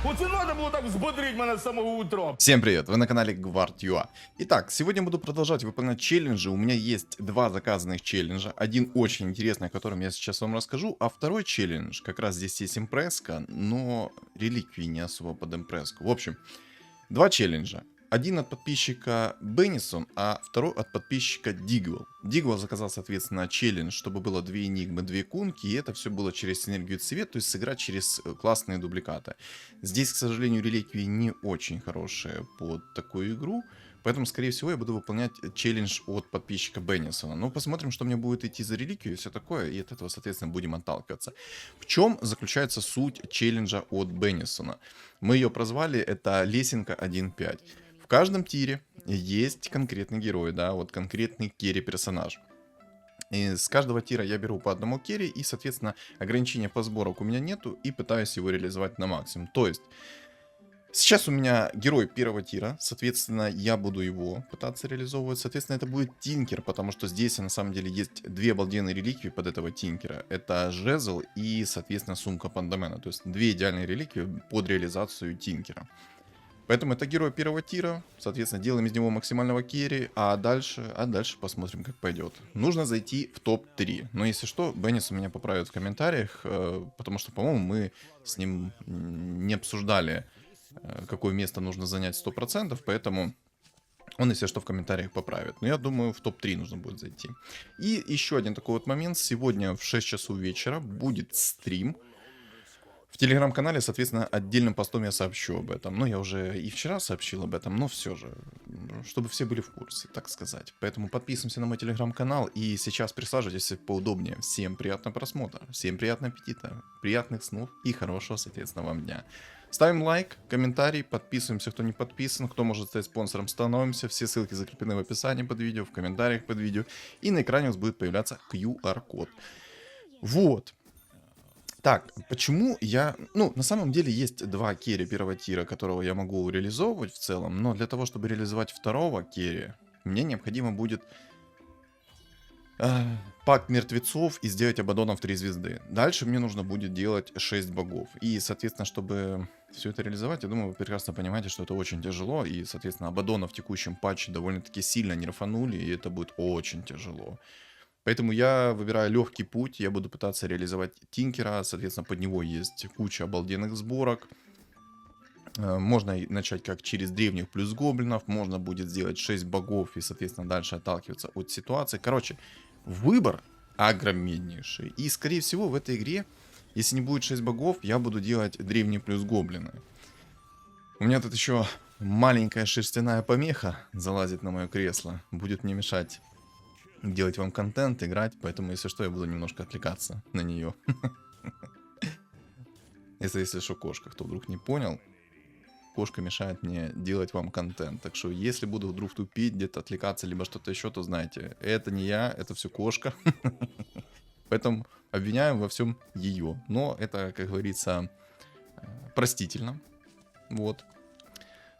Оце надо було так взбодрить мене з самого утра. Всем привет, вы на канале Guard.ua. Итак, сегодня буду продолжать выполнять челленджи. У меня есть два заказанных челленджа. Один очень интересный, о котором я сейчас вам расскажу. А второй челлендж, как раз здесь есть импреска, но реликвии не особо под импреску. В общем, два челленджа. Один от подписчика Беннисон, а второй от подписчика Дигвелл. Дигвелл заказал, соответственно, челлендж, чтобы было 2 энигмы, 2 кунки, и это все было через синергию цвет, то есть сыграть через классные дубликаты. Здесь, к сожалению, реликвии не очень хорошие под такую игру, поэтому, скорее всего, я буду выполнять челлендж от подписчика Беннисона. Ну, посмотрим, что мне будет идти за реликвию и все такое, и от этого, соответственно, будем отталкиваться. В чем заключается суть челленджа от Беннисона? Мы ее прозвали, это лесенка 1.5. В каждом тире есть конкретный герой, да, вот конкретный керри-персонаж. И с каждого тира я беру по одному керри, и, соответственно, ограничения по сборок у меня нету, и пытаюсь его реализовать на максимум. То есть, сейчас у меня герой первого тира, соответственно, я буду его пытаться реализовывать. Соответственно, это будет Тинкер, потому что здесь, на самом деле, есть две обалденные реликвии под этого Тинкера. Это жезл и, соответственно, сумка Пандамена. То есть, две идеальные реликвии под реализацию Тинкера. Поэтому это герой первого тира, соответственно, делаем из него максимального керри, а дальше посмотрим, как пойдет. Нужно зайти в топ-3. Но если что, Беннис у меня поправит в комментариях, потому что, по-моему, мы с ним не обсуждали, какое место нужно занять 100%, поэтому он, если что, в комментариях поправит. Но я думаю, в топ-3 нужно будет зайти. И еще один такой вот момент. Сегодня в 6 часов вечера будет стрим. В телеграм-канале, соответственно, отдельным постом я сообщу об этом. Ну, я уже и вчера сообщил об этом, но все же, чтобы все были в курсе, так сказать. Поэтому подписываемся на мой телеграм-канал и сейчас присаживайтесь поудобнее. Всем приятного просмотра, всем приятного аппетита, приятных снов и хорошего, соответственно, вам дня. Ставим лайк, комментарий, подписываемся, кто не подписан, кто может стать спонсором, становимся. Все ссылки закреплены в описании под видео, в комментариях под видео. И на экране у вас будет появляться QR-код. Вот. Так, почему я... Ну, на самом деле есть два керри первого тира, которого я могу реализовывать в целом, но для того, чтобы реализовать второго керри, мне необходимо будет пакт мертвецов и сделать Абаддонов 3 звезды. Дальше мне нужно будет делать 6 богов. И, соответственно, чтобы все это реализовать, я думаю, вы прекрасно понимаете, что это очень тяжело. И, соответственно, Абаддона в текущем патче довольно-таки сильно нерфанули, и это будет очень тяжело. Поэтому я выбираю легкий путь, я буду пытаться реализовать Тинкера, соответственно, под него есть куча обалденных сборок. Можно начать как через древних плюс гоблинов, можно будет сделать 6 богов и, соответственно, дальше отталкиваться от ситуации. Короче, выбор огромнейший. И, скорее всего, в этой игре, если не будет 6 богов, я буду делать древние плюс гоблины. У меня тут еще маленькая шерстяная помеха залазит на мое кресло, будет мне мешать делать вам контент, играть, поэтому, если что, я буду немножко отвлекаться на нее. Если что, кошка, кто вдруг не понял, кошка мешает мне делать вам контент. Так что, если буду вдруг тупить, где-то отвлекаться, либо что-то еще, то знайте, это не я, это все кошка. Поэтому обвиняем во всем ее. Но это, как говорится, простительно. Вот.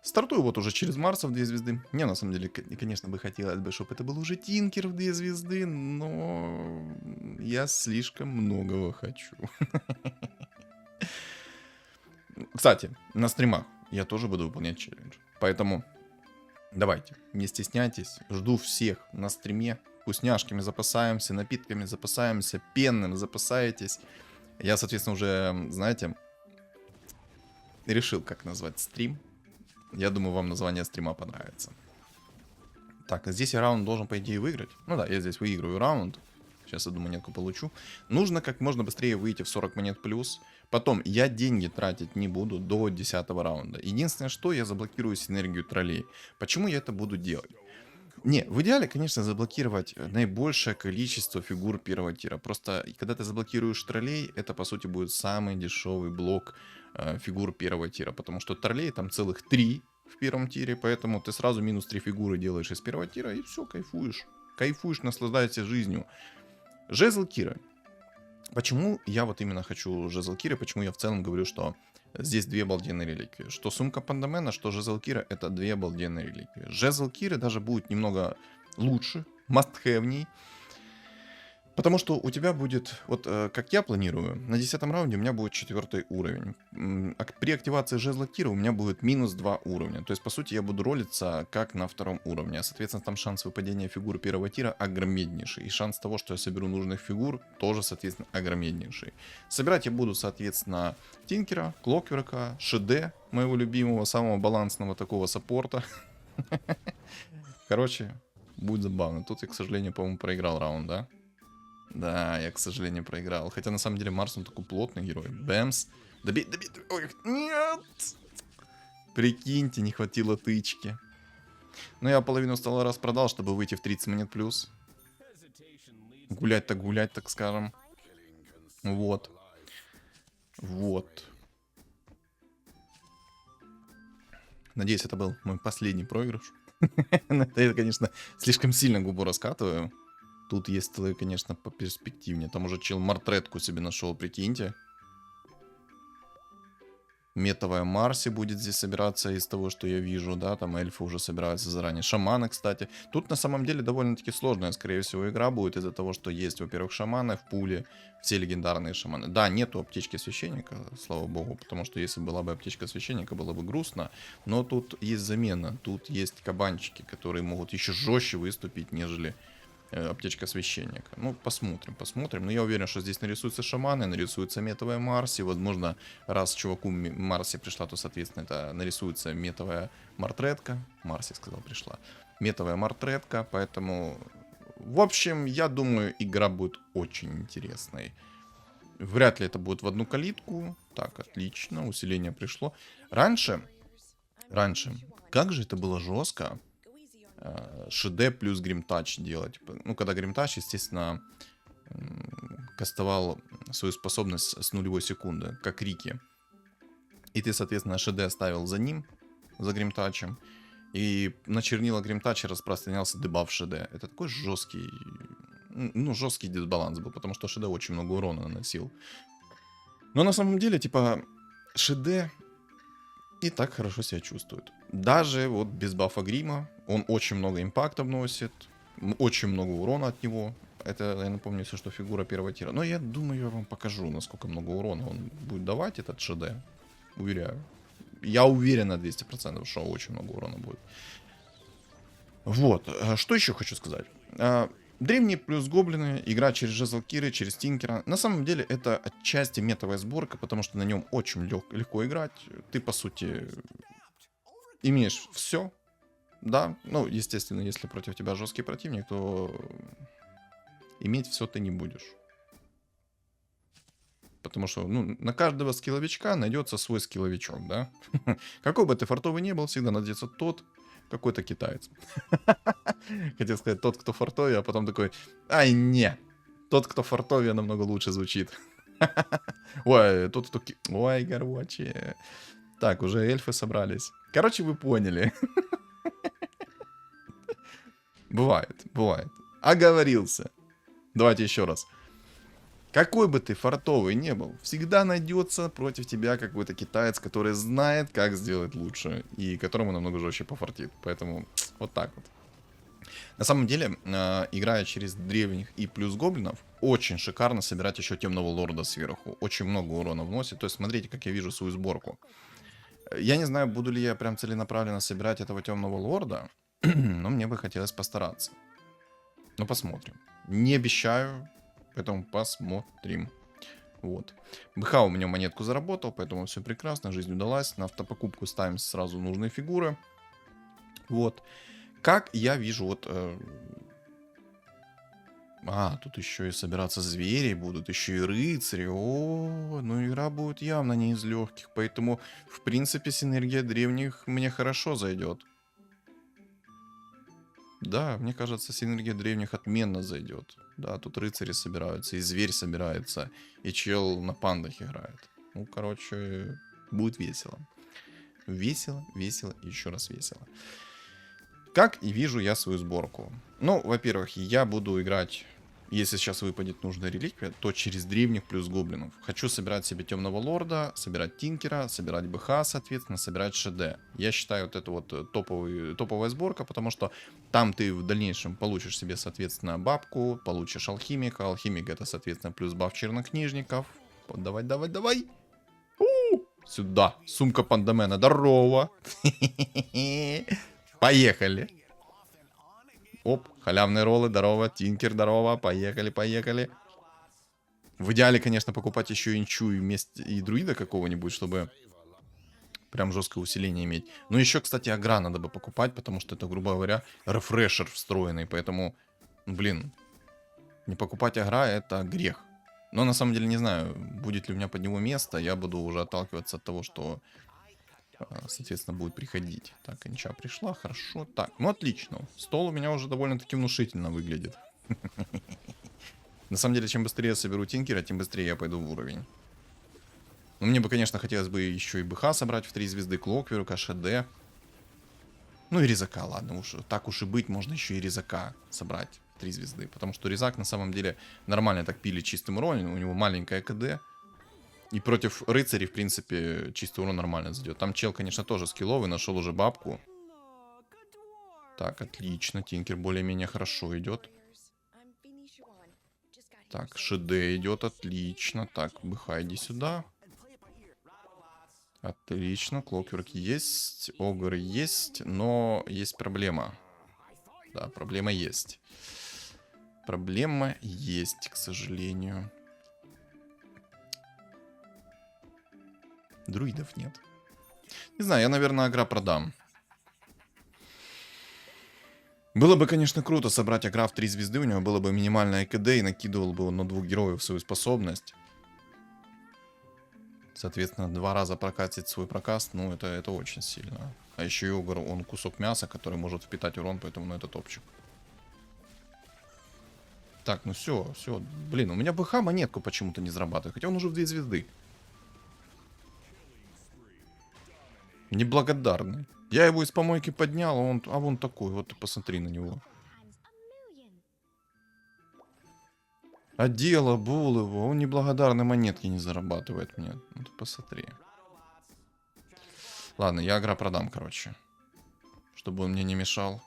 Стартую вот уже через Марса в 2 звезды. Не, на самом деле, конечно, бы хотелось бы, чтобы это был уже Тинкер в 2 звезды, но я слишком многого хочу. Кстати, на стримах я тоже буду выполнять челлендж. Поэтому давайте, не стесняйтесь. Жду всех на стриме. Вкусняшками запасаемся, напитками запасаемся, пенным запасаетесь. Я, соответственно, уже, знаете, решил, как назвать стрим. Я думаю, вам название стрима понравится. Так, здесь я раунд должен, по идее, выиграть. Ну да, я здесь выиграю раунд. Сейчас одну монетку получу. Нужно как можно быстрее выйти в 40 монет плюс. Потом, я деньги тратить не буду до 10 раунда. Единственное, что я заблокирую синергию троллей. Почему я это буду делать? Не, в идеале, конечно, заблокировать наибольшее количество фигур первого тира. Просто, когда ты заблокируешь троллей, это, по сути, будет самый дешевый блок фигур первого тира. Потому что троллей там целых 3 в первом тире, поэтому ты сразу минус 3 фигуры делаешь из первого тира, и все, кайфуешь. Кайфуешь, наслаждаешься жизнью. Жезл Кира. Почему я вот именно хочу Жезл Кира, почему я в целом говорю, что здесь две обалденные реликвии. Что сумка Пандамена, что Жезл Кира — это две обалденные реликвии. Жезл Кира даже будет немного лучше, must-have-ней. Потому что у тебя будет, вот как я планирую, на 10 раунде у меня будет 4 уровень. При активации жезла Кира у меня будет минус 2 уровня. То есть, по сути, я буду ролиться как на 2 уровне. А, соответственно, там шанс выпадения фигур 1 тира огромнейший. И шанс того, что я соберу нужных фигур, тоже, соответственно, огромнейший. Собирать я буду, соответственно, Тинкера, Клокверка, ШД, моего любимого, самого балансного такого саппорта. Короче, будет забавно. Тут я, к сожалению, по-моему, проиграл раунд, да? Да, я, к сожалению, проиграл. Хотя, на самом деле, Марс, он такой плотный герой. Бэмс. Добей, добей, добей. Ой, нет! Прикиньте, не хватило тычки. Но я половину стола распродал, чтобы выйти в 30 монет плюс. Гулять, так скажем. Вот. Вот. Надеюсь, это был мой последний проигрыш. Я, конечно, слишком сильно губу раскатываю. Тут есть целые, конечно, по перспективнее. Там уже чел мартретку себе нашел, прикиньте. Метовая Марси будет здесь собираться из того, что я вижу, да, там эльфы уже собираются заранее. Шаманы, кстати. Тут на самом деле довольно-таки сложная, скорее всего, игра будет из-за того, что есть, во-первых, шаманы в пуле, все легендарные шаманы. Да, нету аптечки священника, слава богу, потому что если была бы аптечка священника, было бы грустно. Но тут есть замена, тут есть кабанчики, которые могут еще жестче выступить, нежели аптечка священника. Ну, посмотрим. Но я уверен, что здесь нарисуются шаманы, нарисуется метовая Марси. Возможно, раз чуваку Марси пришла, то, соответственно, это нарисуется метовая Мартретка. Марси, сказал, пришла. Метовая Мартретка, поэтому... В общем, я думаю, игра будет очень интересной. Вряд ли это будет в одну калитку. Так, отлично, усиление пришло. Раньше, как же это было жестко. ШД плюс Гримтач делать. Ну, когда Гримтач, естественно, кастовал свою способность с 0,1 секунды, как Рики. И ты, соответственно, ШД ставил за ним, за Гримтачем. И на чернила Гримтача распространялся дебаф ШД. Это такой жесткий, ну, жесткий дисбаланс был, потому что ШД очень много урона наносил. Но на самом деле, типа, ШД и так хорошо себя чувствует. Даже вот без бафа грима он очень много импакта вносит, очень много урона от него. Это, я напомню, все, что фигура 1 тира. Но я думаю, я вам покажу, насколько много урона он будет давать, этот ШД. Уверяю. Я уверен на 200%, что очень много урона будет. Вот. Что еще хочу сказать. Древние плюс гоблины, игра через жезл Киры, через Тинкера. На самом деле это отчасти метовая сборка, потому что на нем очень легко играть. Ты, по сути, имеешь все. Да, ну, естественно, если против тебя жесткий противник, то иметь все ты не будешь. Потому что, ну, на каждого скилловичка найдется свой скилловичок, да? Какой бы ты фартовый не был, всегда найдется тот, какой-то китаец. Хотел сказать, тот, кто фартовый, а потом такой, ай, не, тот, кто фартовый, намного лучше звучит. Ой, тот, кто... Ой, короче. Так, уже эльфы собрались. Короче, вы поняли. Бывает. Оговорился. Давайте еще раз. Какой бы ты фартовый не был, всегда найдется против тебя какой-то китаец, который знает, как сделать лучше, и которому намного жестче пофартит. Поэтому вот так вот. На самом деле, играя через древних и плюс гоблинов, очень шикарно собирать еще темного лорда сверху. Очень много урона вносит. То есть смотрите, как я вижу свою сборку. Я не знаю, буду ли я прям целенаправленно собирать этого темного лорда, но мне бы хотелось постараться. Ну, посмотрим. Не обещаю. Поэтому посмотрим. Вот. БХ у меня монетку заработал, поэтому все прекрасно, жизнь удалась. На автопокупку ставим сразу нужные фигуры. Вот. Как я вижу, вот... тут еще и собираться звери будут, еще и рыцари. О, ну игра будет явно не из легких. Поэтому, в принципе, синергия древних мне хорошо зайдет. Да, мне кажется, синергия древних отменно зайдет. Да, тут рыцари собираются, и зверь собирается, и чел на пандах играет. Ну, короче, будет весело. Весело, еще раз весело. Как и вижу я свою сборку. Ну, во-первых, я буду играть Если сейчас выпадет нужная реликвия, то через древних плюс гоблинов. Хочу собирать себе темного лорда, собирать тинкера, собирать БХ, соответственно, собирать ШД. Я считаю, вот это вот топовая сборка, потому что там ты в дальнейшем получишь себе, соответственно, бабку, получишь алхимика. Алхимик это, соответственно, плюс баф чернокнижников. Давай, давай, давай. Сюда. Сумка пандамена. Здорово. Поехали. Оп, халявные роллы, здорово, тинкер, здорово, поехали, поехали. В идеале, конечно, покупать еще инчу и вместе и друида какого-нибудь, чтобы прям жесткое усиление иметь. Но еще, кстати, агра надо бы покупать, потому что это, грубо говоря, рефрешер встроенный, поэтому, блин, не покупать агра это грех. Но на самом деле не знаю, будет ли у меня под него место, я буду уже отталкиваться от того, что соответственно, будет приходить. Так, инча пришла, хорошо. Так, ну отлично. Стол у меня уже довольно-таки внушительно выглядит. На самом деле, чем быстрее я соберу тинкера, тем быстрее я пойду в уровень. Но мне бы, конечно, хотелось бы еще и БХ собрать в 3 звезды, Клокверу, КШД. Ну и резака, ладно, уж так уж и быть, можно еще и резака собрать в 3 звезды. Потому что резак на самом деле нормально так пилит чистым уроном, у него маленькая КД. И против рыцарей, в принципе, чистый урон нормально зайдет. Там чел, конечно, тоже скилловый, нашел уже бабку. Так, отлично. Тинкер более-менее хорошо идет. Так, ШД идет, отлично. Так, БХ, иди сюда. Отлично, Клокверк есть, Огр есть, но есть проблема. Да, проблема есть. Проблема есть, к сожалению. Друидов нет. Не знаю, я, наверное, агра продам. Было бы, конечно, круто собрать агра в 3 звезды, у него было бы минимальное КД и накидывал бы он на 2 героев свою способность. Соответственно, 2 раза прокатить свой прокаст, ну, это очень сильно. А еще и Огр, он кусок мяса, который может впитать урон, поэтому, ну, это топчик. Так, ну все, все. Блин, у меня БХ монетку почему-то не зарабатывает, хотя он уже в 2 звезды. Неблагодарный. Я его из помойки поднял, а вон такой, вот ты посмотри на него. Одела, бул его, он неблагодарной монетки не зарабатывает мне. Ну ты посмотри. Ладно, я агра продам, короче. Чтобы он мне не мешал.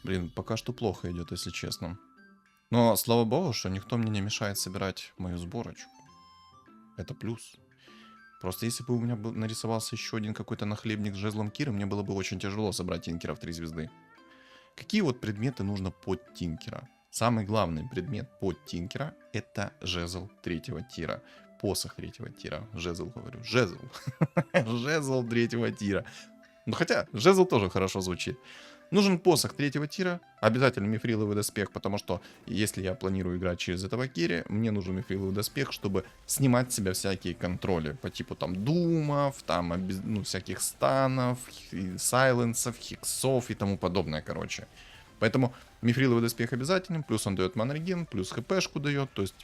Блин, пока что плохо идет, если честно. Но слава богу, что никто мне не мешает собирать мою сборочку. Это плюс. Просто если бы у меня нарисовался еще один какой-то нахлебник с жезлом Киры, мне было бы очень тяжело собрать тинкера в 3 звезды. Какие вот предметы нужно под тинкера? Самый главный предмет под тинкера это жезл 3-го тира. Посох 3-го тира. Жезл, говорю. Жезл. Жезл 3-го тира. Ну хотя, жезл тоже хорошо звучит. Нужен посох 3-го тира, обязательно мифриловый доспех, потому что если я планирую играть через этого Кири, мне нужен мифриловый доспех, чтобы снимать с себя всякие контроли, по типу там думов, там ну, всяких станов, сайленсов, хиксов и тому подобное, короче. Поэтому мифриловый доспех обязательно, плюс он дает манреген, плюс хпшку дает, то есть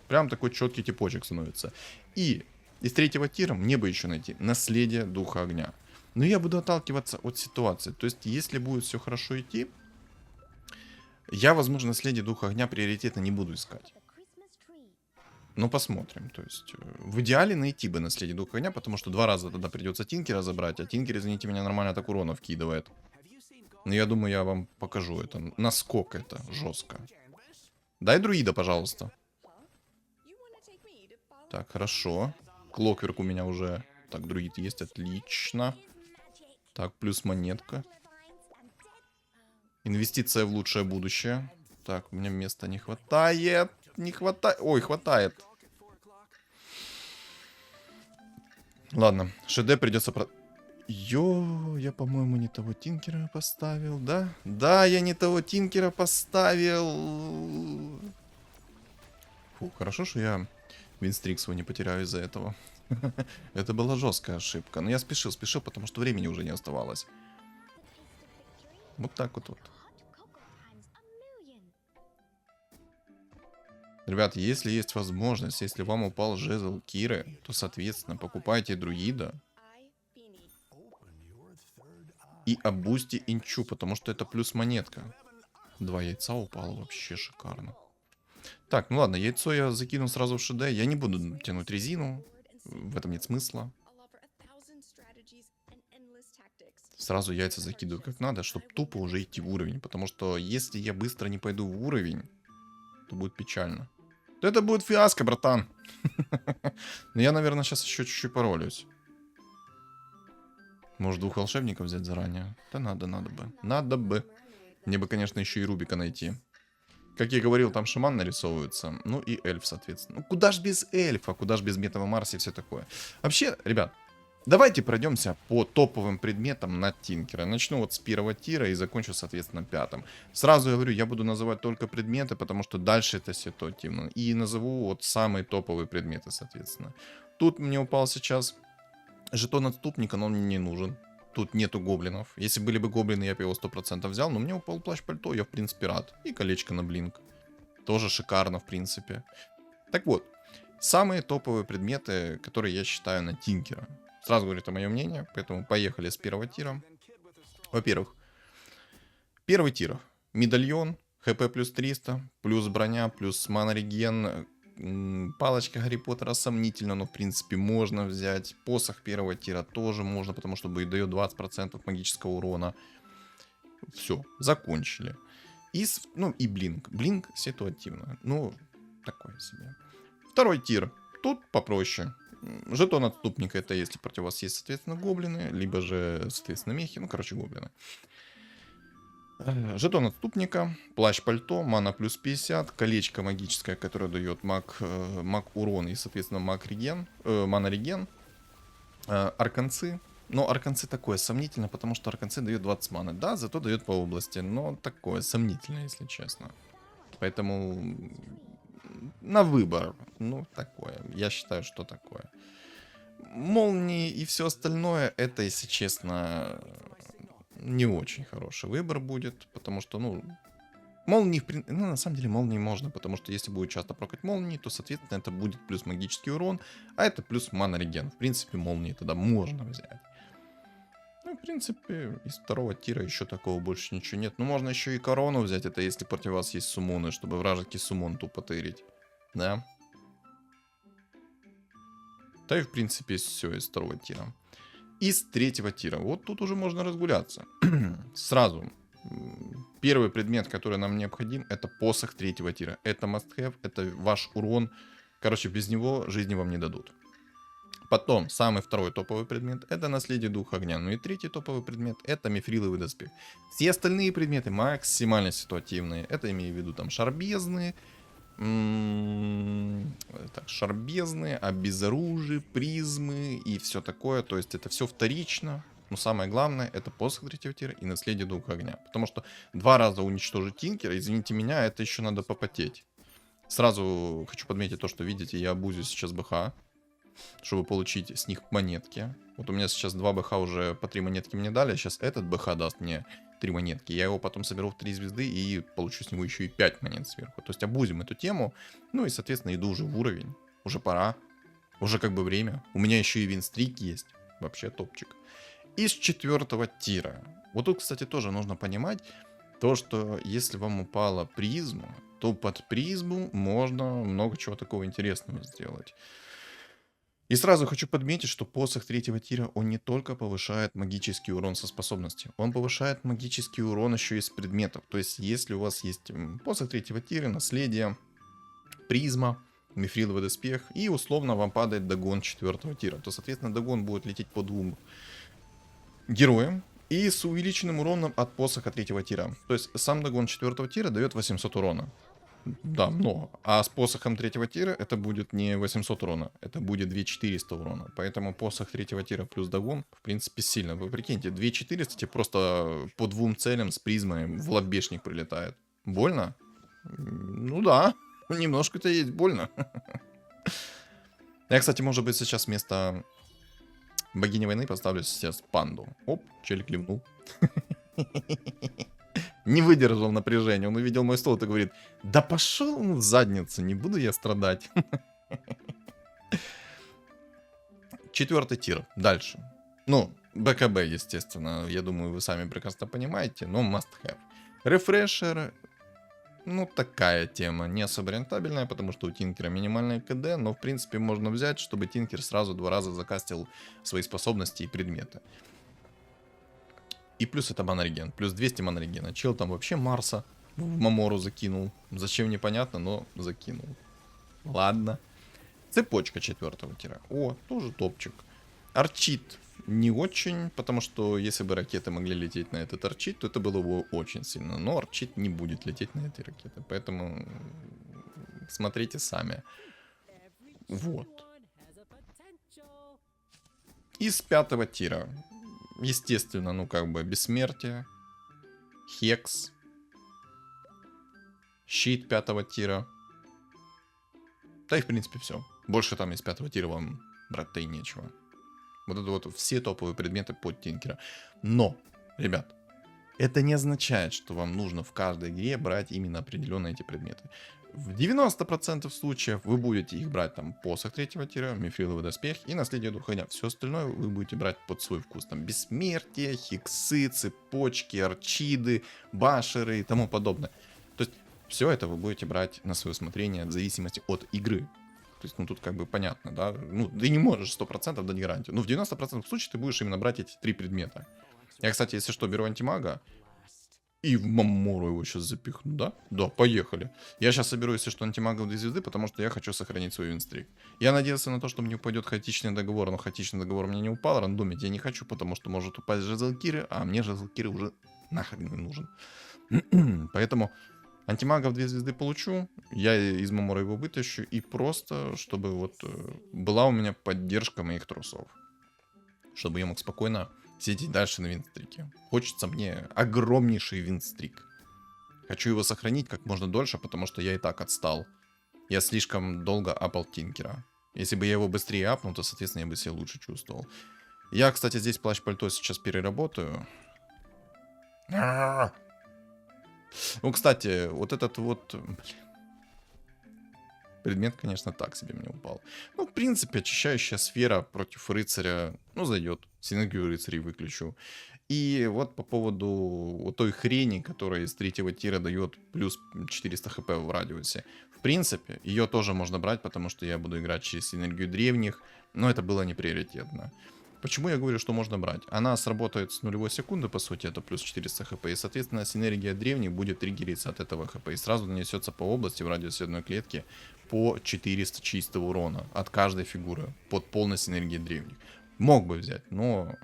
прям такой четкий типочек становится. И из 3-го тира мне бы еще найти наследие духа огня. Но я буду отталкиваться от ситуации. То есть, если будет все хорошо идти, я, возможно, наследие духа огня приоритетно не буду искать. Но посмотрим. То есть, в идеале найти бы наследие духа огня, потому что 2 раза тогда придется тинкера забрать, а тинкер, извините меня, нормально так урона вкидывает. Но я думаю, я вам покажу это. Насколько это жестко. Дай друида, пожалуйста. Так, хорошо. Клокверк у меня уже... Так, друид есть, отлично. Так, плюс монетка. Инвестиция в лучшее будущее. Так, у меня места не хватает. Не хватает. Ой, хватает. Ладно, ШД придется Йо, я, по-моему, не того тинкера поставил, да? Да, я не того тинкера поставил. Фу, хорошо, что я винстрик свой не потеряю из-за этого. Это была жесткая ошибка. Но я спешил, потому что времени уже не оставалось. Вот так вот. Ребят, если есть возможность, если вам упал жезл Киры, то, соответственно, покупайте друида. И обусти инчу, потому что это плюс монетка. 2 яйца упало, вообще шикарно. Так, ну ладно, яйцо я закину сразу в ШД. Я не буду тянуть резину. В этом нет смысла. Сразу яйца закидываю как надо, чтобы тупо уже идти в уровень. Потому что если я быстро не пойду в уровень, то будет печально. То это будет фиаско, братан. Но я, наверное, сейчас еще чуть-чуть поролюсь. Может, 2 волшебников взять заранее? Да надо бы. Надо бы. Мне бы, конечно, еще и Рубика найти. Как я говорил, там шаман нарисовывается. Ну и эльф, соответственно. Ну куда ж без эльфа? Куда ж без Метового Марса и все такое? Вообще, ребят, давайте пройдемся по топовым предметам на Тинкера. Начну вот с 1 тира и закончу, соответственно, 5. Сразу говорю, я буду называть только предметы, потому что дальше это ситуативно. И назову вот самые топовые предметы, соответственно. Тут мне упал сейчас жетон отступника, но он мне не нужен. Тут нету гоблинов. Если были бы гоблины, я бы его 100% взял. Но мне упал плащ-пальто, я в принципе рад. И колечко на блинк. Тоже шикарно, в принципе. Так вот, самые топовые предметы, которые я считаю на Тинкера. Сразу говорю, это мое мнение, поэтому поехали с 1 тира. Во-первых, 1 тир. Медальон, хп плюс 300, плюс броня, плюс мана-реген. Палочка Гарри Поттера сомнительно, но в принципе можно взять. Посох 1 тира тоже можно, потому что дает 20% магического урона. Все, закончили. Ну и блинк. Блинк ситуативно. Ну, такое себе. 2 тир. Тут попроще. Жетон отступника, это если против вас есть, соответственно, гоблины, либо же, соответственно, мехи. Ну, короче, гоблины. Жетон отступника, плащ-пальто, мана плюс 50, колечко магическое, которое дает маг урон и, соответственно, мана-реген, арканцы. Но арканцы такое сомнительно, потому что арканцы дает 20 маны. Да, зато дает по области, но такое сомнительно, если честно. Поэтому на выбор, ну, такое. Я считаю, что такое. Молнии и все остальное, это, если честно, не очень хороший выбор будет, потому что, ну, молнии, ну, на самом деле, молнии можно, потому что если будет часто прокать молнии, то, соответственно, это будет плюс магический урон, а это плюс мана-реген. В принципе, молнии тогда можно взять. Ну, в принципе, из 2 тира еще такого больше ничего нет. Ну, можно еще и корону взять, это если против вас есть суммоны, чтобы вражеский суммон тупо тырить. Да. Да и, в принципе, все из 2 тира. Из 3 тира. Вот тут уже можно разгуляться. Сразу. Первый предмет, который нам необходим, это посох 3 тира. Это must have, это ваш урон. Короче, без него жизни вам не дадут. Потом, самый второй топовый предмет, это наследие духа огня. Ну и 3 топовый предмет, это мифриловый доспех. Все остальные предметы максимально ситуативные. Это имею в виду там шар бездны, обезоружие, призмы и все такое. То есть это все вторично. Но самое главное, это посох 3 тира и наследие духа огня. Потому что 2 раза уничтожить Тинкера, извините меня, это еще надо попотеть. Сразу хочу подметить то, что, видите, я абузю сейчас БХ, чтобы получить с них монетки. Вот у меня сейчас 2 БХ уже по 3 монетки мне дали, а сейчас этот БХ даст мне 3 монетки. Я его потом соберу в 3 звезды и получу с него еще и 5 монет сверху. То есть абузим эту тему. Ну и, соответственно, иду уже в уровень. Уже пора. Уже как бы время. У меня еще и винстрик есть. Вообще топчик. Из 4 тира. Вот тут, кстати, тоже нужно понимать то, что если вам упала призма, то под призму можно много чего такого интересного сделать. И сразу хочу подметить, что посох 3 тира, он не только повышает магический урон со способности, он повышает магический урон еще из предметов. То есть, если у вас есть посох 3 тира, наследие, призма, мифриловый доспех, и условно вам падает догон 4 тира, то, соответственно, догон будет лететь по 2 героям и с увеличенным уроном от посоха 3 тира. То есть, сам догон 4 тира дает 800 урона. Да, много. А с посохом 3 тира это будет не 800 урона, это будет 2400 урона. Поэтому посох 3 тира плюс догон, в принципе, сильно. Вы прикиньте, 2400 тебе просто по 2 целям с призмой в лобешник прилетает. Больно? Ну да, немножко-то есть больно. Я, кстати, может быть, сейчас вместо богини войны поставлю сейчас панду. Оп, челик ливнул. Не выдержал напряжения. Он увидел мой стол и говорит: да пошел он в задницу, не буду я страдать. 4 тир. Дальше. Ну, БКБ, естественно. Я думаю, вы сами прекрасно понимаете, но must have. Рефрешер, ну, такая тема, не особо рентабельная, потому что у Тинкера минимальная КД, но, в принципе, можно взять, чтобы Тинкер сразу 2 раза закастил свои способности и предметы. И плюс это манреген, плюс 200 манрегена. Чел там вообще Марса в Мамору закинул. Зачем, непонятно, но закинул. Ладно. Цепочка 4-го тира. О, тоже топчик. Арчит не очень, потому что если бы ракеты могли лететь на этот арчит, то это было бы очень сильно. Но арчит не будет лететь на этой ракете, поэтому смотрите сами. Вот. Из 5-го тира. Естественно, ну как бы бессмертие. Хекс. Щит 5-го тира. Да и в принципе все. Больше там из 5-го тира вам брать-то и нечего. Вот это вот все топовые предметы под Тинкера. Но, ребят, это не означает, что вам нужно в каждой игре брать именно определенные эти предметы. В 90% случаев вы будете их брать там посох 3-го тира, мифриловый доспех и наследие духа огня. Все остальное вы будете брать под свой вкус. Там бессмертие, хиксы, цепочки, арчиды, башеры и тому подобное. То есть все это вы будете брать на свое усмотрение в зависимости от игры. То есть, ну, тут как бы понятно, да? Ну, ты не можешь 100% дать гарантию. Ну, в 90% случаев ты будешь именно брать эти 3 предмета. Я, кстати, если что, беру антимага. И в Мамору его сейчас запихну, да? Да, поехали. Я сейчас соберу, если что, антимагов 2 звезды, потому что я хочу сохранить свой винстрик. Я надеялся на то, что мне упадет хаотичный договор, но хаотичный договор мне не упал. Рандомить я не хочу, потому что может упасть Жезлкиры, а мне Жезлкиры уже нахрен не нужен. Поэтому антимагов 2 звезды получу, я из Мамора его вытащу, и просто, чтобы вот была у меня поддержка моих трусов. Чтобы я мог спокойно сидеть дальше на винстрике. Хочется мне огромнейший винстрик. Хочу его сохранить как можно дольше, потому что я и так отстал. Я слишком долго апал Тинкера. Если бы я его быстрее апнул, то, соответственно, я бы себя лучше чувствовал. Я, кстати, здесь плащ-пальто сейчас переработаю. Ну, кстати, вот этот вот... Предмет, конечно, так себе мне упал. Ну, в принципе, очищающая сфера против рыцаря, ну, зайдет. Синергию рыцарей выключу. И вот по поводу вот той хрени, которая из 3-го тира дает плюс 400 хп в радиусе. В принципе, ее тоже можно брать, потому что я буду играть через синергию древних. Но это было не приоритетно. Почему я говорю, что можно брать? Она сработает с нулевой секунды, по сути, это плюс 400 хп. И, соответственно, синергия древних будет триггериться от этого хп. И сразу нанесется по области в радиусе одной клетки по 400 чистого урона от каждой фигуры под полной синергией древних. Мог бы взять, но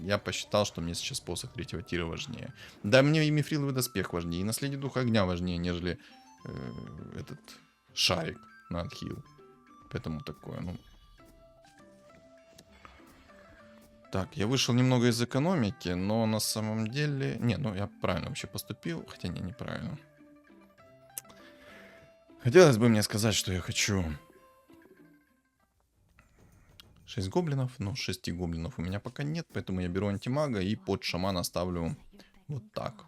я посчитал, что мне сейчас посох 3-го тира важнее. Да, мне и мифриловый доспех важнее, и наследие духа огня важнее, нежели этот шарик на отхил. Поэтому такое, ну... Так, я вышел немного из экономики, но на самом деле... Не, ну я правильно вообще поступил, хотя не, неправильно. Хотелось бы мне сказать, что я хочу 6 гоблинов, но 6 гоблинов у меня пока нет, поэтому я беру антимага и под шамана ставлю вот так.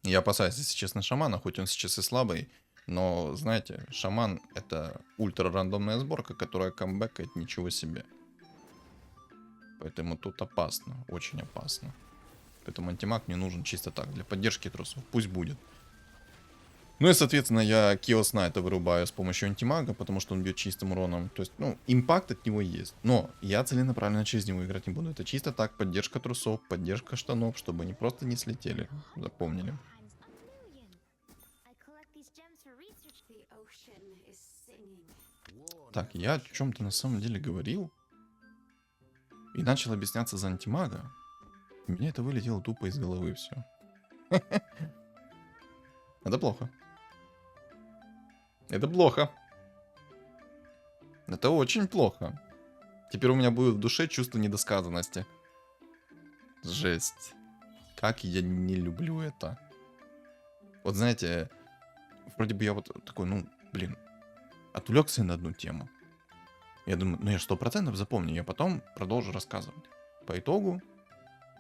Я опасаюсь, если честно, шамана, хоть он сейчас и слабый, но, знаете, шаман — это ультра-рандомная сборка, которая камбэкает ничего себе. Поэтому тут опасно, очень опасно. Поэтому антимаг мне нужен чисто так, для поддержки трусов. Пусть будет. Ну и, соответственно, я Chaos Knight вырубаю с помощью антимага, потому что он бьет чистым уроном. То есть, ну, импакт от него есть. Но я целенаправленно через него играть не буду. Это чисто так, поддержка трусов, поддержка штанов, чтобы они просто не слетели. Запомнили. Так, я о чем-то на самом деле говорил. И начал объясняться за антимага. У меня это вылетело тупо из головы все. Это плохо. Это плохо. Это очень плохо. Теперь у меня будет в душе чувство недосказанности. Жесть. Как я не люблю это. Вот знаете, вроде бы я вот такой, ну, блин, отвлекся на одну тему. Я думаю, ну я 100% запомню, я потом продолжу рассказывать. По итогу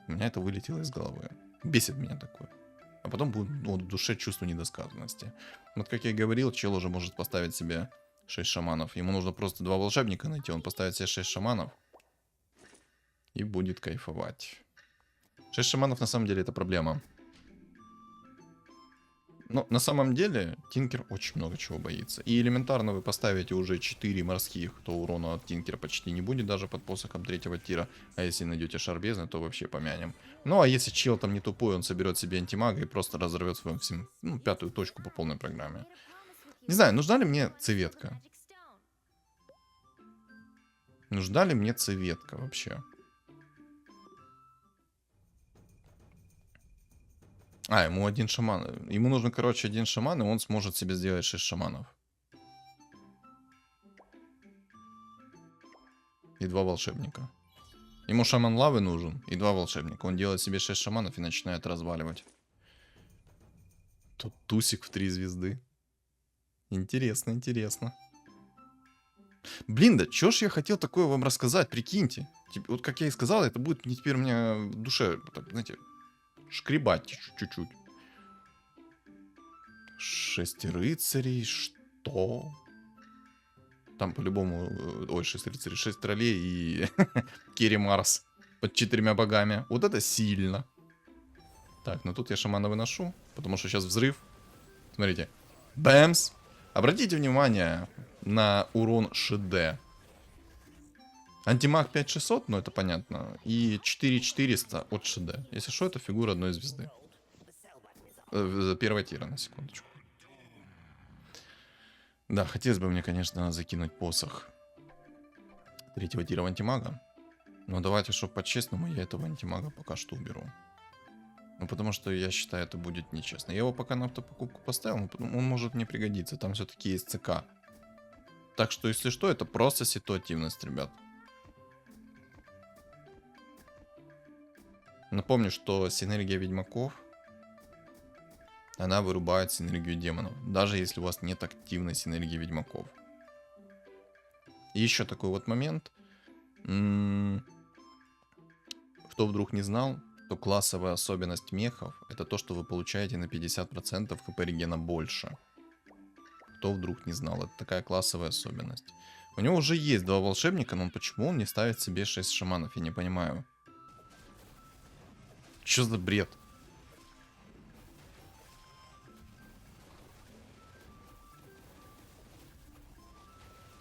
у меня это вылетело из головы. Бесит меня такое. А потом будет, ну, в душе чувство недосказанности. Вот как я и говорил, чел уже может поставить себе 6 шаманов. Ему нужно просто 2 волшебника найти. Он поставит себе 6 шаманов. И будет кайфовать. 6 шаманов на самом деле это проблема. Но на самом деле Тинкер очень много чего боится. И элементарно вы поставите уже 4 морских, то урона от Тинкера почти не будет даже под посохом 3-го тира. А если найдете шар бездны, то вообще помянем. Ну а если чел там не тупой, он соберет себе антимага и просто разорвет свою всем, ну, 5-ю точку по полной программе. Не знаю, нужна ли мне цветка? Нужна ли мне цветка вообще? А, ему один шаман. Ему нужно, короче, один шаман, и он сможет себе сделать 6 шаманов. И 2 волшебника. Ему шаман лавы нужен, и 2 волшебника. Он делает себе 6 шаманов и начинает разваливать. Тут тусик в 3 звезды. Интересно, интересно. Блин, да чё ж я хотел такое вам рассказать, прикиньте. Типа, вот как я и сказал, это будет мне теперь у меня в душе, так, знаете, шкребать чуть-чуть. 6 рыцарей, что? Там по-любому, ой, 6 рыцарей, 6 троллей и Керри Марс под 4 богами. Вот это сильно. Так, ну тут я шамана выношу, потому что сейчас взрыв. Смотрите. Бэмс. Обратите внимание на урон ШД. Антимаг 5600, ну это понятно. И 4400 от ШД. Если что, это фигура 1 звезды. Первого тира, на секундочку. Да, хотелось бы мне, конечно, закинуть посох 3-го тира в антимага. Но давайте, чтобы по-честному, я этого антимага пока что уберу. Ну, потому что я считаю, это будет нечестно. Я его пока на автопокупку поставил, но потом он может мне пригодиться. Там все-таки есть ЦК. Так что, если что, это просто ситуативность, ребят. Напомню, что синергия ведьмаков, она вырубает синергию демонов. Даже если у вас нет активной синергии ведьмаков. И еще такой вот момент. Кто вдруг не знал, то классовая особенность мехов это то, что вы получаете на 50% хп регена больше. Кто вдруг не знал, это такая классовая особенность. У него уже есть 2 волшебника, но почему он не ставит себе 6 шаманов, я не понимаю. Что за бред?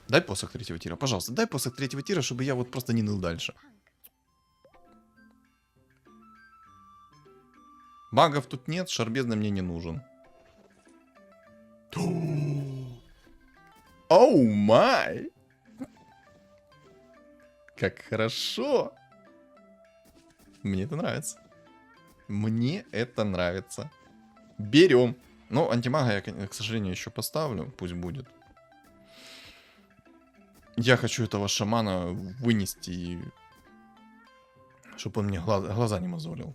Дай посох 3-го тира, пожалуйста, дай посох 3-го тира, чтобы я вот просто не ныл дальше. Багов тут нет, шар бездны мне не нужен. Оу май! Как хорошо! Мне это нравится. Мне это нравится. Берем. Но антимага я, к сожалению, еще поставлю. Пусть будет. Я хочу этого шамана вынести, чтобы он мне глаза не мозолил.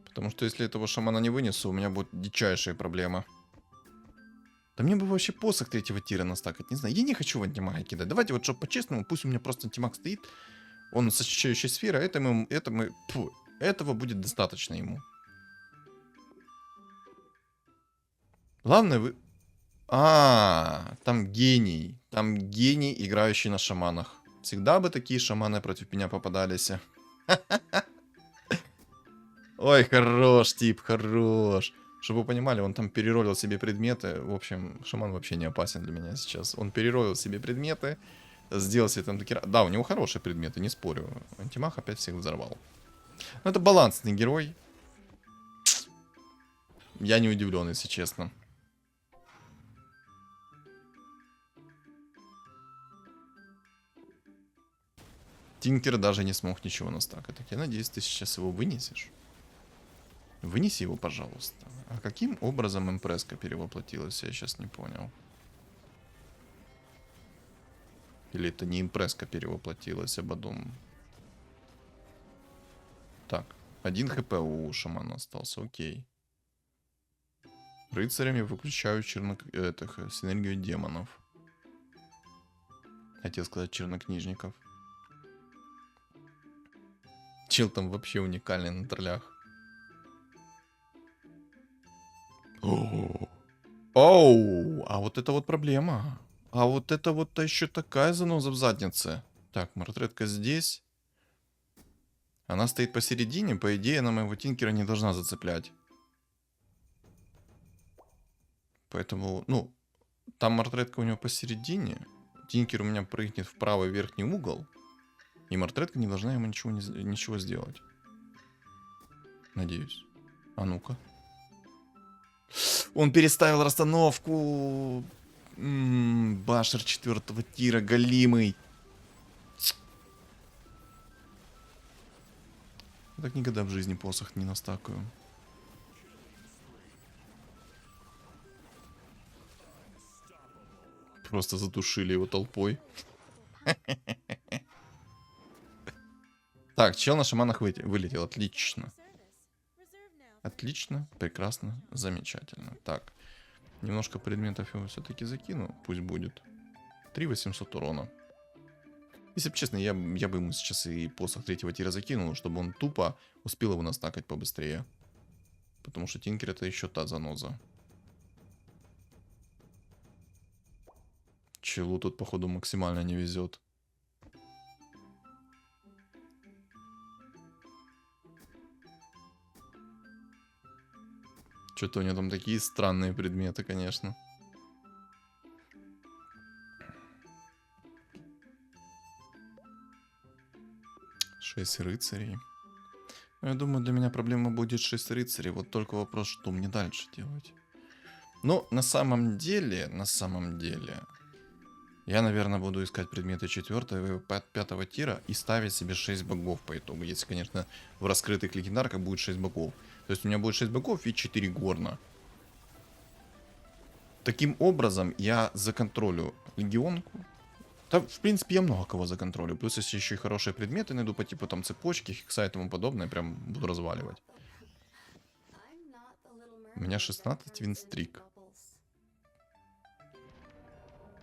Потому что если этого шамана не вынесу, у меня будет дичайшая проблема. Да мне бы вообще посох 3-го тира настакать, не знаю. Я не хочу в антимага кидать. Давайте вот, чтобы по-честному, пусть у меня просто антимаг стоит. Он с очищающей сферой, этого будет достаточно ему. Главное вы... там гений. Там гений, играющий на шаманах. Всегда бы такие шаманы против меня попадались. Ой, хорош, тип, хорош. Чтобы вы понимали, он там переролил себе предметы. В общем, шаман вообще не опасен для меня сейчас. Он переролил себе предметы. Сделал себе там такие... Да, у него хорошие предметы, не спорю. Антимаг опять всех взорвал. Но это балансный герой. Я не удивлен, если честно. Тинкер даже не смог ничего настакать. Так я надеюсь, ты сейчас его вынесешь. Вынеси его, пожалуйста. А каким образом импреска перевоплотилась, я сейчас не понял. Или это не импреска перевоплотилась, а Бадум. Так, 1 хп у шамана остался, окей. Рыцарями выключаю синергию демонов. Хотел сказать чернокнижников. Чел там вообще уникальный на троллях. Оу, а вот это вот проблема. А вот это вот еще такая заноза в заднице. Так, мартретка здесь. Она стоит посередине, по идее, она моего тинкера не должна зацеплять. Поэтому, ну, там мартретка у него посередине. Тинкер у меня прыгнет в правый верхний угол. И мартретка не должна ему ничего сделать. Надеюсь. А ну-ка. Он переставил расстановку. Башер 4-го тира, голимый. Я так никогда в жизни посох не настакаю. Просто затушили его толпой. Так, чел на шаманах вылетел. Отлично. Отлично, прекрасно, замечательно. Так, немножко предметов его все-таки закину. Пусть будет. 3800 урона. Если бы честно, я бы ему сейчас и посох 3-го тира закинул, чтобы он тупо успел его настакать побыстрее. Потому что Тинкер это еще та заноза. Челу тут, походу, максимально не везет. Что-то у него там такие странные предметы, конечно. Шесть рыцарей. Я думаю, для меня проблема будет 6 рыцарей. Вот только вопрос, что мне дальше делать. Ну, на самом деле, я, наверное, буду искать предметы 4-го и 5-го тира и ставить себе 6 богов по итогу. Если, конечно, в раскрытых легендарках будет 6 богов. То есть у меня будет 6 богов и 4 горна. Таким образом, я законтролю легионку. Да, в принципе, я много кого законтролю. Плюс, если еще и хорошие предметы найду по типу там цепочки, хикса и тому подобное, прям буду разваливать. У меня 16 винстрик.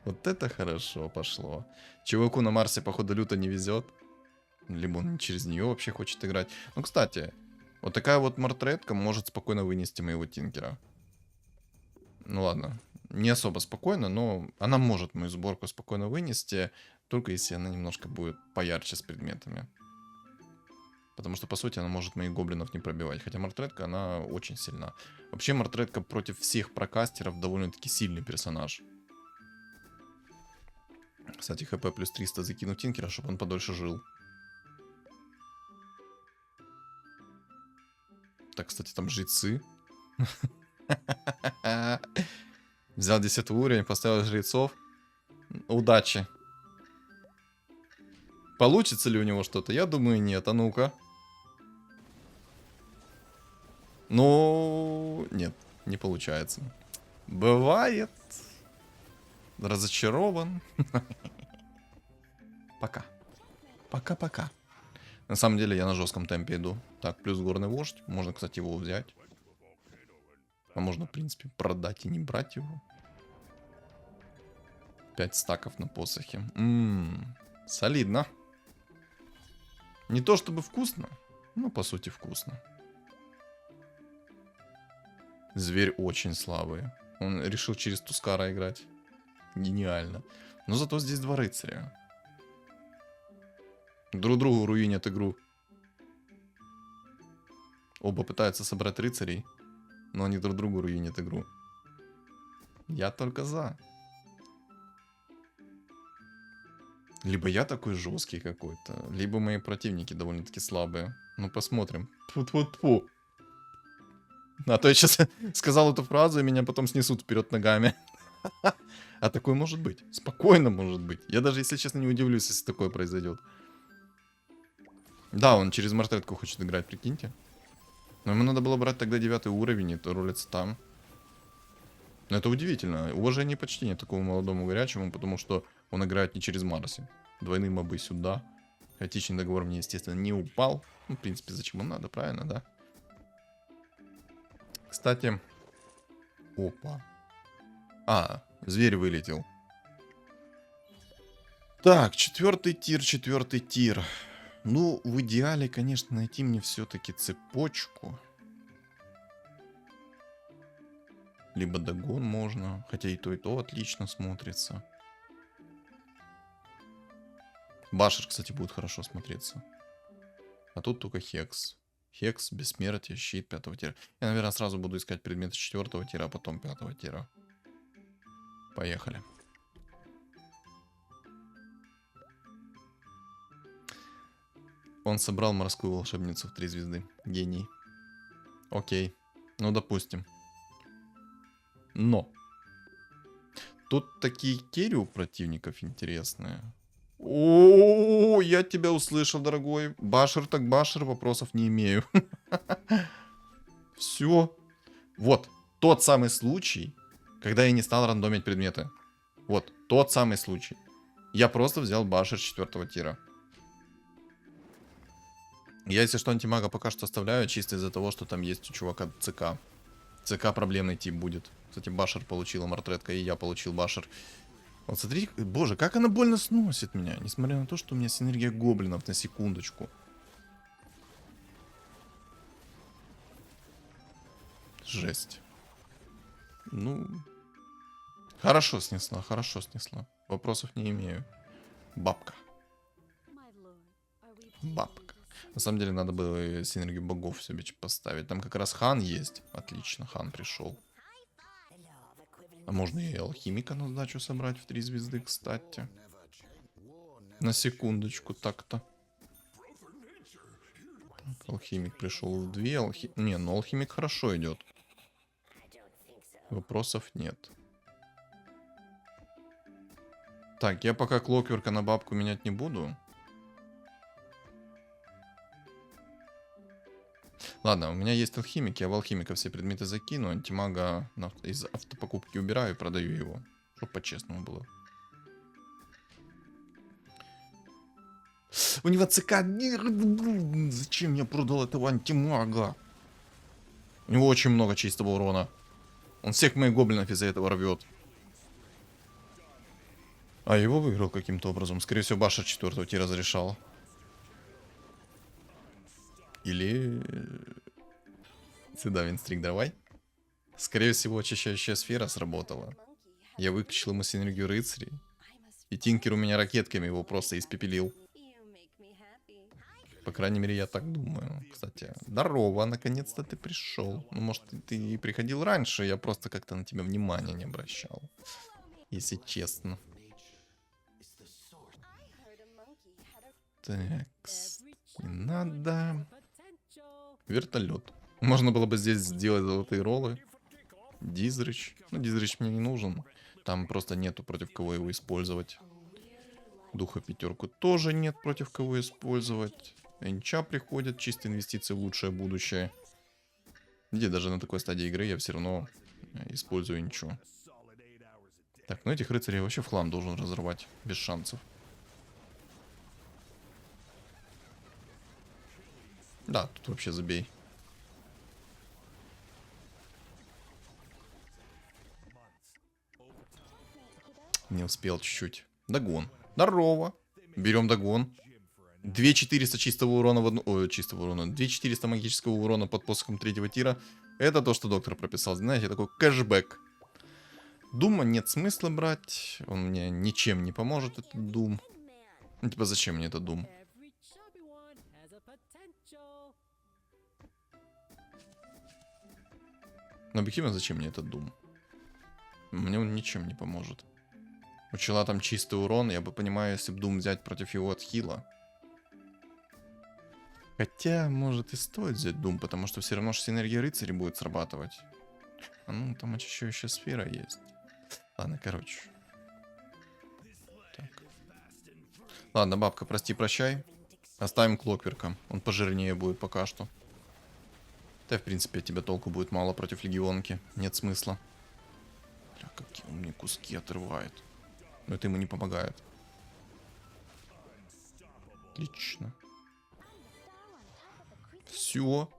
Вот это хорошо пошло. Чуваку на Марсе, походу, люто не везет. Либо он через нее вообще хочет играть. Ну, кстати, вот такая вот мартретка может спокойно вынести моего Тинкера. Ну ладно, не особо спокойно, но она может мою сборку спокойно вынести, только если она немножко будет поярче с предметами. Потому что, по сути, она может моих гоблинов не пробивать. Хотя мартретка, она очень сильна. Вообще, мартретка против всех прокастеров довольно-таки сильный персонаж. Кстати, хп плюс 300 закину Тинкера, чтобы он подольше жил. Так, кстати, там жрецы. Взял 10 уровень, поставил жрецов. Удачи. Получится ли у него что-то? Я думаю, нет. А ну-ка. Ну, нет, не получается. Бывает. Разочарован. Пока. Пока-пока. На самом деле я на жестком темпе иду. Так, плюс горный вождь. Можно, кстати, его взять. А можно, в принципе, продать и не брать его. 5 стаков на посохе. Солидно. Не то чтобы вкусно, но по сути вкусно. Зверь очень слабый. Он решил через Тускара играть. Гениально. Но зато здесь 2 рыцаря. Друг другу руинят игру. Оба пытаются собрать рыцарей, но они друг другу руинят игру. Я только за. Либо я такой жесткий какой-то, либо мои противники довольно-таки слабые. Ну, посмотрим. Тьфу-тьфу-тьфу. А то я сейчас сказал эту фразу, и меня потом снесут вперед ногами. А такое может быть. Спокойно может быть. Я даже, если честно, не удивлюсь, если такое произойдет. Да, он через мартретку хочет играть, прикиньте. Но ему надо было брать тогда 9 уровень, и то ролится там. Но это удивительно. Уважение и почтение такому молодому горячему, потому что он играет не через Марси. Двойные мобы сюда. Хаотичный договор мне, естественно, не упал. Ну, в принципе, зачем он надо, правильно, да? Кстати. Опа. А, зверь вылетел. Так, 4-й тир, 4-й тир. Ну, в идеале, конечно, найти мне все-таки цепочку. Либо догон можно. Хотя и то отлично смотрится. Башер, кстати, будет хорошо смотреться. А тут только Хекс. Хекс, бессмертие, щит 5-го тира. Я, наверное, сразу буду искать предметы 4-го тира, а потом 5-го тира. Поехали. Он собрал морскую волшебницу в 3 звезды. Гений. Окей. Ну, допустим. Но. Тут такие керри у противников интересные. О, я тебя услышал, дорогой. Башер так башер, вопросов не имею. Все. Вот. Тот самый случай, когда я не стал рандомить предметы. Вот. Тот самый случай. Я просто взял башер 4-го тира. Я, если что, антимага пока что оставляю, чисто из-за того, что там есть у чувака ЦК. ЦК проблемный тип будет. Кстати, башер получила мартретка, и я получил башер. Вот смотри, боже, как она больно сносит меня. Несмотря на то, что у меня синергия гоблинов, на секундочку. Жесть. Ну, хорошо снесла, хорошо снесла. Вопросов не имею. Бабка. Бабка. На самом деле, надо было синергию богов себе поставить. Там как раз хан есть. Отлично, хан пришел. А можно и алхимика на сдачу собрать в 3 звезды, кстати. На секундочку, так-то. Так, алхимик пришел в 2. Не, ну алхимик хорошо идет. Вопросов нет. Так, я пока клокверка на бабку менять не буду. Ладно, у меня есть алхимик, я в алхимика все предметы закину, антимага из автопокупки убираю и продаю его. Чтоб по-честному было. У него ЦК... Зачем я продал этого антимага? У него очень много чистого урона. Он всех моих гоблинов из-за этого рвет. А его выиграл каким-то образом. Скорее всего, башер 4-го тира зарешал. Или... Сюда, Винстрик, давай. Скорее всего, очищающая сфера сработала. Я выключил ему синергию рыцарей. И Тинкер у меня ракетками его просто испепелил. По крайней мере, я так думаю. Кстати, здорово, наконец-то ты пришел. Ну, может, ты и приходил раньше, я просто как-то на тебя внимания не обращал. Если честно. Так, не надо. Вертолет. Можно было бы здесь сделать золотые роллы. Дизрич. Ну, Дизрич мне не нужен. Там просто нету против кого его использовать. Духа 5 тоже нет против кого использовать. Энча приходит, чисто инвестиции в лучшее будущее. Где даже на такой стадии игры я все равно использую Энчу. Так, ну этих рыцарей вообще в хлам должен разорвать. Без шансов. Да, тут вообще забей. Не успел чуть-чуть. Догон. Здорово. Берем догон. 2400 чистого урона в одну... Ой, чистого урона. 2400 магического урона под посохом 3-го тира. Это то, что доктор прописал. Знаете, такой кэшбэк. Дума нет смысла брать. Он мне ничем не поможет, этот Дум. Ну, типа, зачем мне этот Дум? Но объективно, зачем мне этот Дум? Мне он ничем не поможет. У чела там чистый урон. Я бы понимаю, если бы Дум взять против его отхила. Хотя, может и стоит взять Дум, потому что все равно же синергия рыцаря будет срабатывать. А ну, там очищающая сфера есть. Ладно, короче. Так. Ладно, бабка, прости, прощай. Оставим клокверка. Он пожирнее будет пока что. Да, в принципе, от тебя толку будет мало против легионки. Нет смысла. Бля, какие он мне куски отрывает. Но это ему не помогает. Отлично. Все.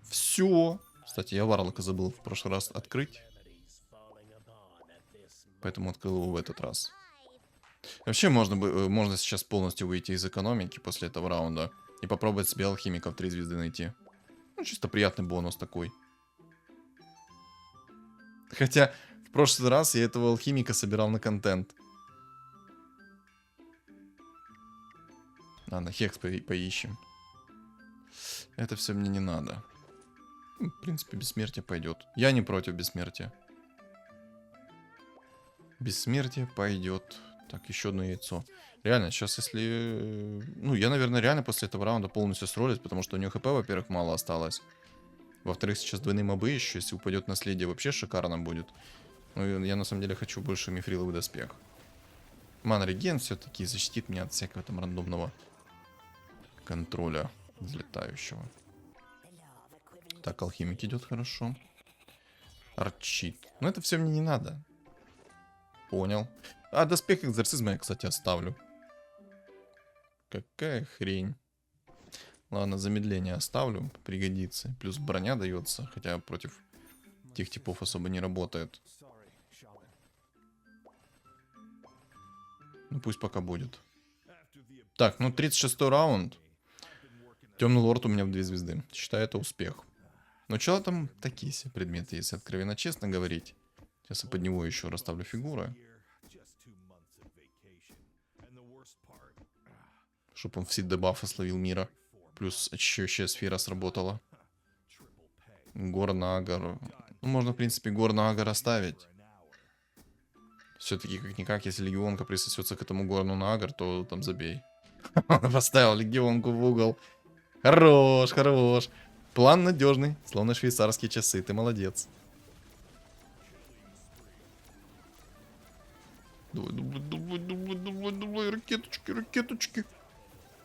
Все. Кстати, я Варлока забыл в прошлый раз открыть. Поэтому открыл его в этот раз. Вообще можно сейчас полностью выйти из экономики после этого раунда. И попробовать себе алхимиков 3 звезды найти. Ну, чисто приятный бонус такой. Хотя, в прошлый раз я этого алхимика собирал на контент. Ладно, Хекс поищем. Это все мне не надо. В принципе, бессмертие пойдет. Я не против бессмертия. Бессмертие пойдет. Так, еще одно яйцо. Реально, сейчас если... Ну, я, наверное, реально после этого раунда полностью сролюсь, потому что у нее хп, во-первых, мало осталось. Во-вторых, сейчас двойные мобы еще. Если упадет наследие, вообще шикарно будет. Ну, я на самом деле хочу больше мифриловый доспех. Ман реген все-таки защитит меня от всякого там рандомного контроля взлетающего. Так, алхимик идет хорошо. Арчит. Но это все мне не надо. Понял. А, доспех экзорцизма я, кстати, оставлю. Какая хрень. Ладно, замедление оставлю. Пригодится. Плюс броня дается. Хотя против тех типов особо не работает. Ну пусть пока будет. Так, ну 36-й раунд. Темный лорд у меня в 2 звезды. Считаю, это успех. Но что там такие себе предметы, если откровенно честно говорить. Сейчас я под него еще расставлю фигуры. Чтобы он в сид дебафа словил мира. Плюс очищающая сфера сработала. Горнагар. Ну, можно, в принципе, Горнагар оставить. Все-таки, как-никак, если легионка присосется к этому горну Нагар, то там забей. Поставил легионку в угол. Хорош, хорош. План надежный, словно швейцарские часы. Ты молодец. Давай, давай, давай, давай, давай, давай, ракеточки, ракеточки.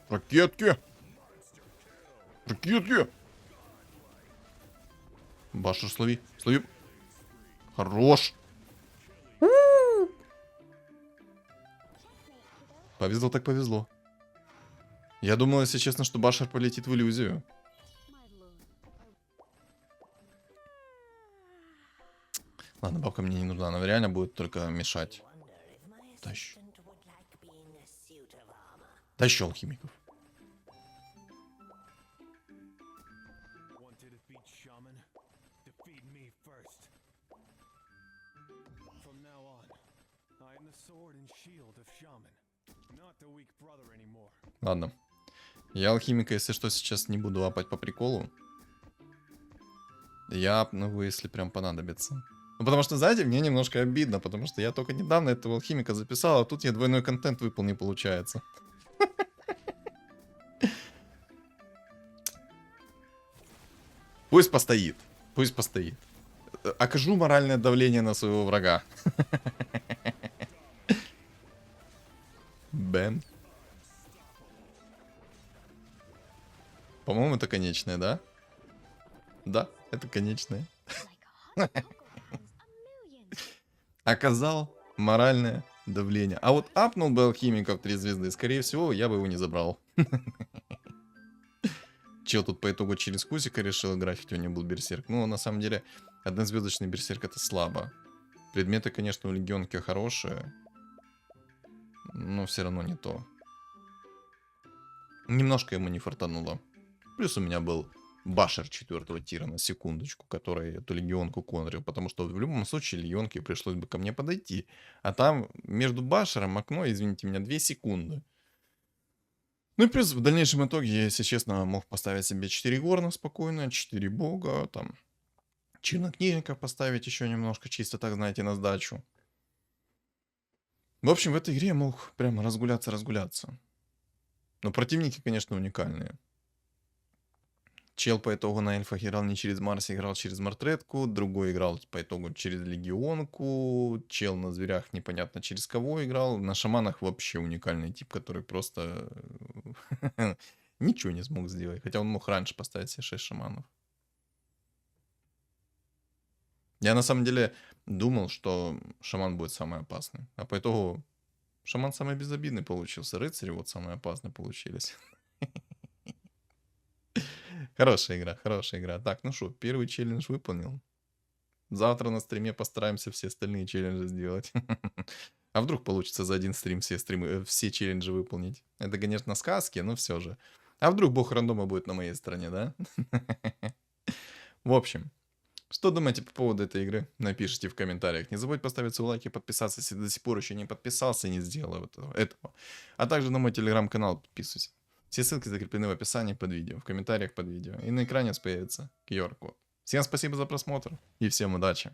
Ракетки. Ракетки. Башер, слови, слови. Хорош. Повезло так повезло. Я думал, если честно, что Башер полетит в иллюзию. Ладно, бабка мне не нужна, она реально будет только мешать. Тащу. Тащу алхимиков. Ладно. Я алхимика, если что, сейчас не буду лапать по приколу. Я апну его, если прям понадобится. Ну, потому что, знаете, мне немножко обидно, потому что я только недавно этого алхимика записал, а тут я двойной контент выполнил, получается. Пусть постоит. Пусть постоит. Окажу моральное давление на своего врага. Бэм. По-моему, это конечное, да? Да, это конечное. Оказал моральное давление. А вот апнул бы алхимика в 3 звезды, скорее всего, я бы его не забрал. Чел тут по итогу через Кузика решил играть, хотя у него был берсерк. Ну, на самом деле, однозвездочный берсерк это слабо. Предметы, конечно, у легионки хорошие. Но все равно не то. Немножко ему не фартануло. Плюс у меня был Башер 4-го тира, на секундочку, который эту легионку контрил. Потому что в любом случае легионке пришлось бы ко мне подойти. А там между Башером окно, извините меня, 2 секунды. Ну и плюс в дальнейшем итоге я, если честно, мог поставить себе 4 горна спокойно, 4 бога, там, чернокнижника поставить еще немножко, чисто так, знаете, на сдачу. В общем, в этой игре я мог прямо разгуляться. Но противники, конечно, уникальные. Чел по итогу на эльфах играл не через Марс, играл через Мартретку. Другой играл по итогу через Легионку. Чел на зверях непонятно через кого играл. На шаманах вообще уникальный тип, который просто ничего не смог сделать. Хотя он мог раньше поставить себе 6 шаманов. Я на самом деле думал, что шаман будет самый опасный. А по итогу шаман самый безобидный получился. Рыцари вот самые опасные получились. Хорошая игра, хорошая игра. Так, ну что, первый челлендж выполнил. Завтра на стриме постараемся все остальные челленджи сделать. А вдруг получится за один стрим все челленджи выполнить? Это, конечно, сказки, но все же. А вдруг бог рандома будет на моей стороне, да? В общем, что думаете по поводу этой игры? Напишите в комментариях. Не забудь поставить свой лайк и подписаться, если до сих пор еще не подписался и не сделал этого. А также на мой телеграм-канал подписывайся. Все ссылки закреплены в описании под видео, в комментариях под видео. И на экране появится QR-код. Всем спасибо за просмотр и всем удачи.